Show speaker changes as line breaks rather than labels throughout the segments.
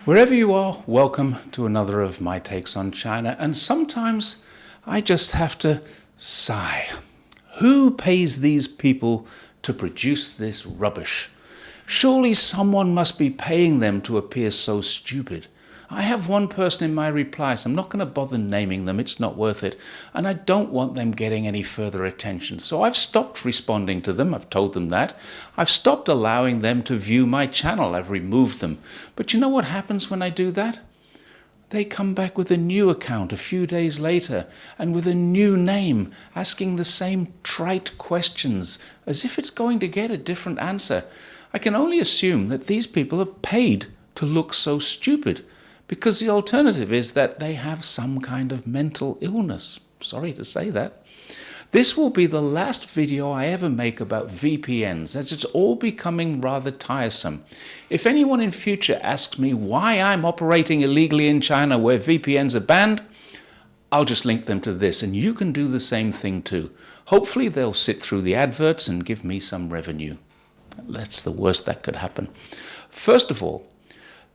Wherever you are, welcome to another of my takes on China. And sometimes I just have to sigh. Who pays these people to produce this rubbish? Surely someone must be paying them to appear so stupid. I have one person in my replies. I'm not going to bother naming them. It's not worth it. And I don't want them getting any further attention. So I've stopped responding to them. I've told them that. I've stopped allowing them to view my channel. I've removed them. But you know what happens when I do that? They come back with a new account a few days later and with a new name, asking the same trite questions, as if it's going to get a different answer. I can only assume that these people are paid to look so stupid, because the alternative is that they have some kind of mental illness. Sorry to say that. This will be the last video I ever make about VPNs, as it's all becoming rather tiresome. If anyone in future asks me why I'm operating illegally in China where VPNs are banned, I'll just link them to this, and you can do the same thing too. Hopefully they'll sit through the adverts and give me some revenue. That's the worst that could happen. First of all,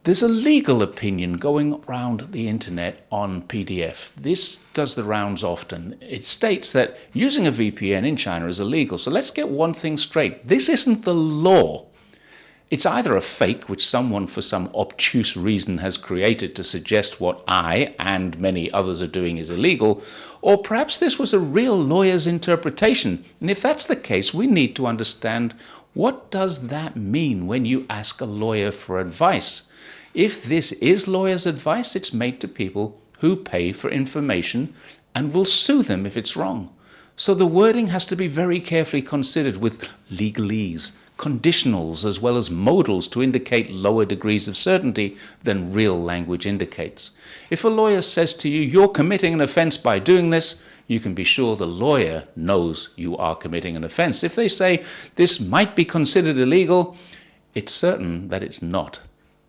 there's a legal opinion going around the internet on PDF. This does the rounds often. It states that using a VPN in China is illegal. So let's get one thing straight. This isn't the law. It's either a fake, which someone for some obtuse reason has created to suggest what I and many others are doing is illegal, or perhaps this was a real lawyer's interpretation. And if that's the case, we need to understand, what does that mean when you ask a lawyer for advice? If this is lawyer's advice, it's made to people who pay for information and will sue them if it's wrong. So the wording has to be very carefully considered with legalese, conditionals, as well as modals to indicate lower degrees of certainty than real language indicates. If a lawyer says to you, you're committing an offense by doing this, you can be sure the lawyer knows you are committing an offense. If they say this might be considered illegal, it's certain that it's not.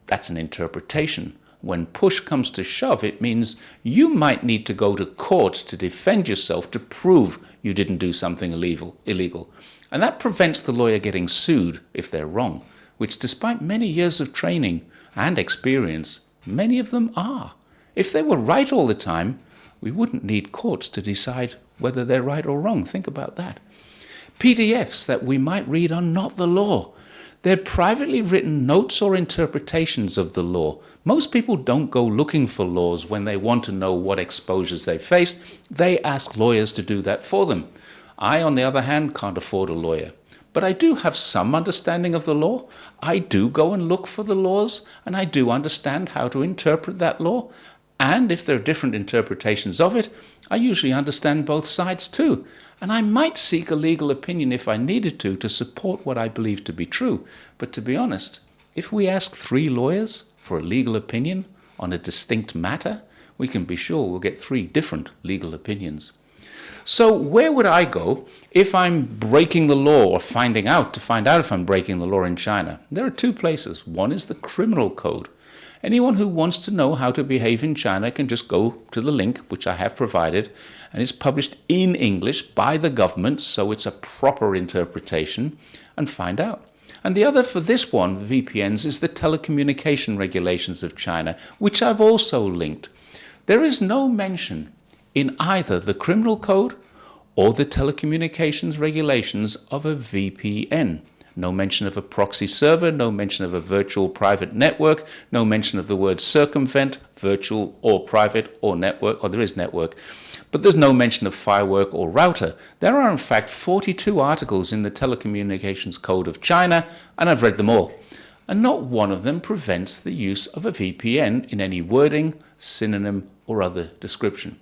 That's an interpretation. When push comes to shove, it means you might need to go to court to defend yourself to prove you didn't do something illegal. And that prevents the lawyer getting sued if they're wrong, which despite many years of training and experience, many of them are. If they were right all the time, we wouldn't need courts to decide whether they're right or wrong. Think about that. PDFs that we might read are not the law. They're privately written notes or interpretations of the law. Most people don't go looking for laws when they want to know what exposures they face. They ask lawyers to do that for them. I, on the other hand, can't afford a lawyer. But I do have some understanding of the law. I do go and look for the laws, and I do understand how to interpret that law. And if there are different interpretations of it, I usually understand both sides too. And I might seek a legal opinion if I needed to support what I believe to be true. But to be honest, if we ask 3 lawyers for a legal opinion on a distinct matter, we can be sure we'll get 3 different legal opinions. So where would I go if I'm breaking the law or to find out if I'm breaking the law in China? There are 2 places. One is the criminal code. Anyone who wants to know how to behave in China can just go to the link, which I have provided, and it's published in English by the government, so it's a proper interpretation, and find out. And the other for this one, VPNs, is the Telecommunications Regulations of China, which I've also linked. There is no mention in either the criminal code or the Telecommunications Regulations of a VPN. No mention of a proxy server, no mention of a virtual private network, no mention of the word circumvent, virtual or private or network, or there is network, but there's no mention of firewall or router. There are in fact 42 articles in the Telecommunications Code of China, and I've read them all. And not one of them prevents the use of a VPN in any wording, synonym, or other description.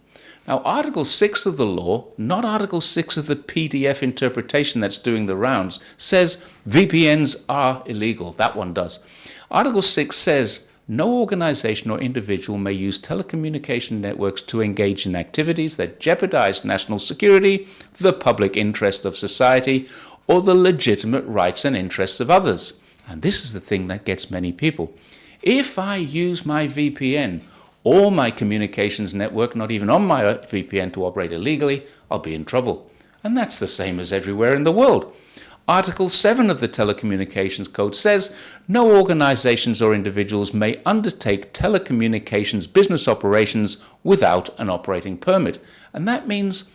Now, Article 6 of the law, not Article 6 of the PDF interpretation that's doing the rounds, says VPNs are illegal. That one does. Article 6 says no organization or individual may use telecommunication networks to engage in activities that jeopardize national security, the public interest of society, or the legitimate rights and interests of others. And this is the thing that gets many people. If I use my VPN or my communications network, not even on my VPN, to operate illegally, I'll be in trouble. And that's the same as everywhere in the world. Article 7 of the Telecommunications Code says no organizations or individuals may undertake telecommunications business operations without an operating permit. And that means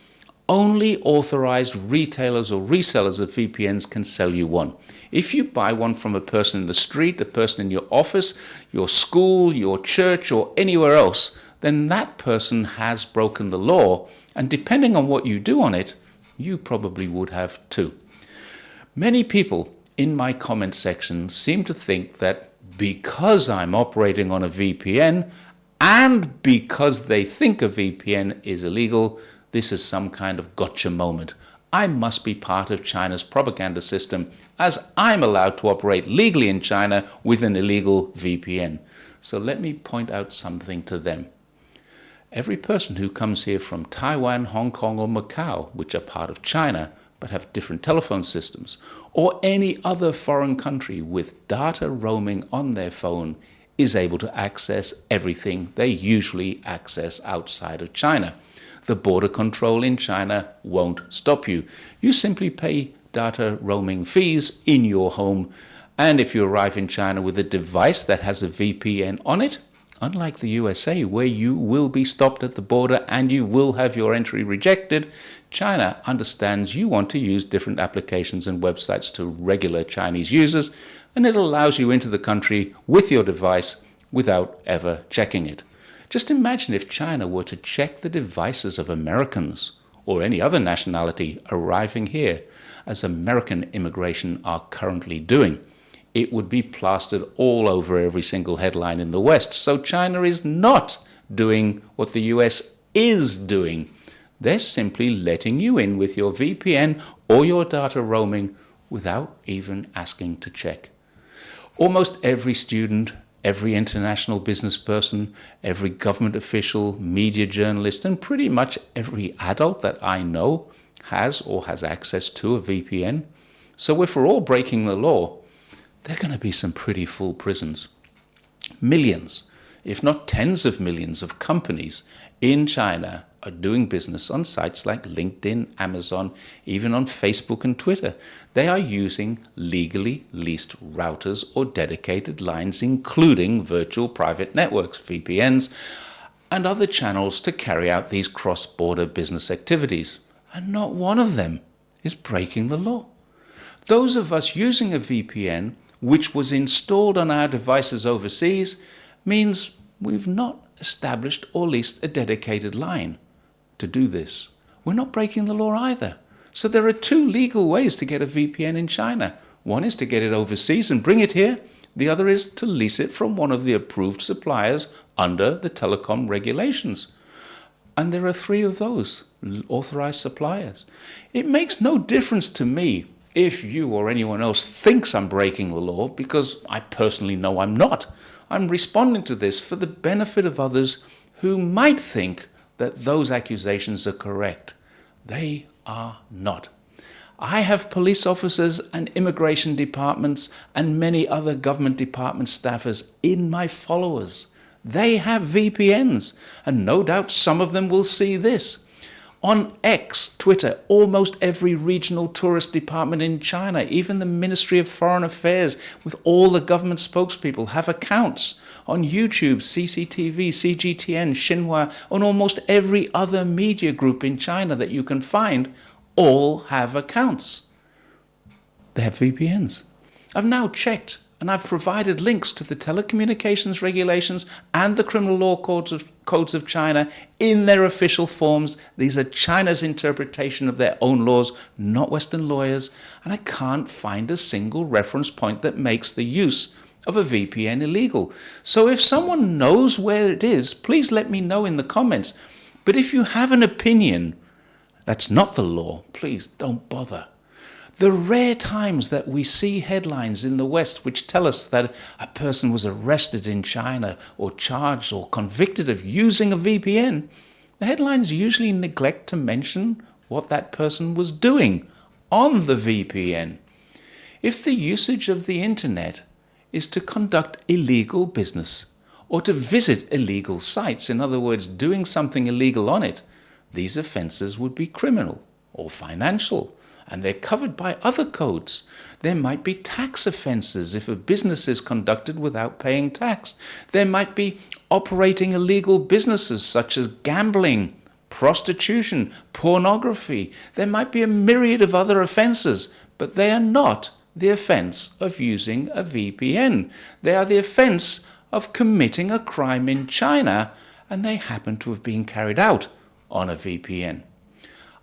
only authorized retailers or resellers of VPNs can sell you one. If you buy one from a person in the street, a person in your office, your school, your church, or anywhere else, then that person has broken the law. And depending on what you do on it, you probably would have too. Many people in my comment section seem to think that because I'm operating on a VPN and because they think a VPN is illegal, this is some kind of gotcha moment. I must be part of China's propaganda system as I'm allowed to operate legally in China with an illegal VPN. So let me point out something to them. Every person who comes here from Taiwan, Hong Kong, or Macau, which are part of China, but have different telephone systems, or any other foreign country with data roaming on their phone is able to access everything they usually access outside of China. The border control in China won't stop you. You simply pay data roaming fees in your home, and if you arrive in China with a device that has a VPN on it, unlike the USA, where you will be stopped at the border and you will have your entry rejected, China understands you want to use different applications and websites to regular Chinese users, and it allows you into the country with your device without ever checking it. Just imagine if China were to check the devices of Americans or any other nationality arriving here, as American immigration are currently doing. It would be plastered all over every single headline in the West. So China is not doing what the US is doing. They're simply letting you in with your VPN or your data roaming without even asking to check. Almost every student, every international business person, every government official, media journalist, and pretty much every adult that I know has or has access to a VPN. So if we're all breaking the law, there are going to be some pretty full prisons. Millions, if not tens of millions of companies in China are doing business on sites like LinkedIn, Amazon, even on Facebook and Twitter. They are using legally leased routers or dedicated lines, including virtual private networks, VPNs, and other channels to carry out these cross-border business activities. And not one of them is breaking the law. Those of us using a VPN, which was installed on our devices overseas, means we've not established or leased a dedicated line to do this. We're not breaking the law either. So there are two legal ways to get a VPN in China. One is to get it overseas and bring it here. The other is to lease it from one of the approved suppliers under the telecom regulations. And there are three of those authorized suppliers. It makes no difference to me if you or anyone else thinks I'm breaking the law, because I personally know I'm not. I'm responding to this for the benefit of others who might think that those accusations are correct. They are not. I have police officers and immigration departments and many other government department staffers in my followers. They have VPNs, and no doubt some of them will see this. On X, Twitter, almost every regional tourist department in China, even the Ministry of Foreign Affairs with all the government spokespeople have accounts. On YouTube, CCTV, CGTN, Xinhua, and almost every other media group in China that you can find, all have accounts. They have VPNs. I've now checked, and I've provided links to the Telecommunications Regulations and the Criminal Law Codes of China in their official forms. These are China's interpretation of their own laws, not Western lawyers, and I can't find a single reference point that makes the use of a VPN illegal. So if someone knows where it is, please let me know in the comments. But if you have an opinion that's not the law, please don't bother. The rare times that we see headlines in the West which tell us that a person was arrested in China or charged or convicted of using a VPN, the headlines usually neglect to mention what that person was doing on the VPN. If the usage of the internet is to conduct illegal business or to visit illegal sites, in other words, doing something illegal on it, these offences would be criminal or financial. and they're covered by other codes. There might be tax offenses if a business is conducted without paying tax. There might be operating illegal businesses such as gambling, prostitution, pornography. There might be a myriad of other offenses, but they are not the offense of using a VPN. They are the offense of committing a crime in China, and they happen to have been carried out on a VPN.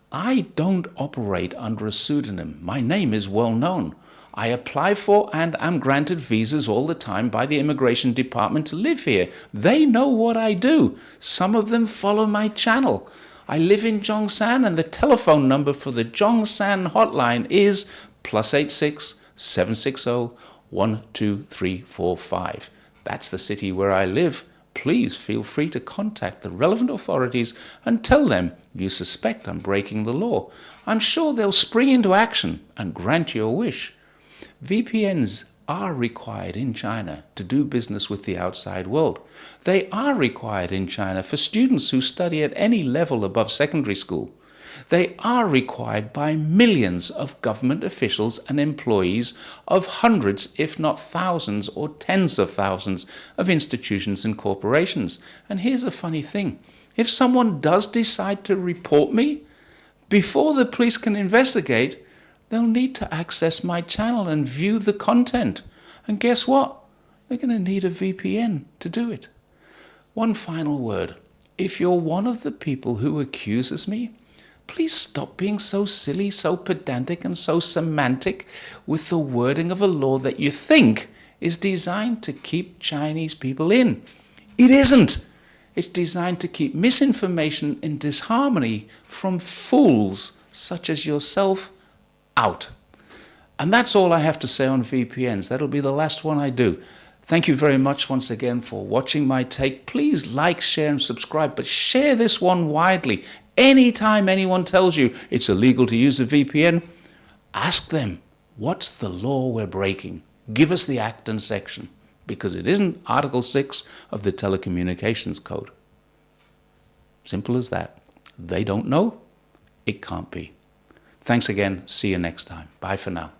I don't operate under a pseudonym. My name is well known. I apply for and am granted visas all the time by the immigration department to live here. They know what I do. Some of them follow my channel. I live in Zhongshan, and the telephone number for the Zhongshan hotline is +86 760 12345. That's the city where I live. Please feel free to contact the relevant authorities and tell them you suspect I'm breaking the law. I'm sure they'll spring into action and grant your wish. VPNs are required in China to do business with the outside world. They are required in China for students who study at any level above secondary school. They are required by millions of government officials and employees of hundreds, if not thousands or tens of thousands of institutions and corporations. And here's a funny thing. If someone does decide to report me, before the police can investigate, they'll need to access my channel and view the content. And guess what? They're going to need a VPN to do it. One final word. If you're one of the people who accuses me, please stop being so silly, so pedantic, and so semantic with the wording of a law that you think is designed to keep Chinese people in. It isn't. It's designed to keep misinformation and disharmony from fools such as yourself out. And that's all I have to say on VPNs. That'll be the last one I do. Thank you very much once again for watching my take. Please like, share, and subscribe, but share this one widely. Anytime anyone tells you it's illegal to use a VPN, ask them, what's the law we're breaking? Give us the act and section, because it isn't Article 6 of the Telecommunications Code. Simple as that. They don't know. It can't be. Thanks again. See you next time. Bye for now.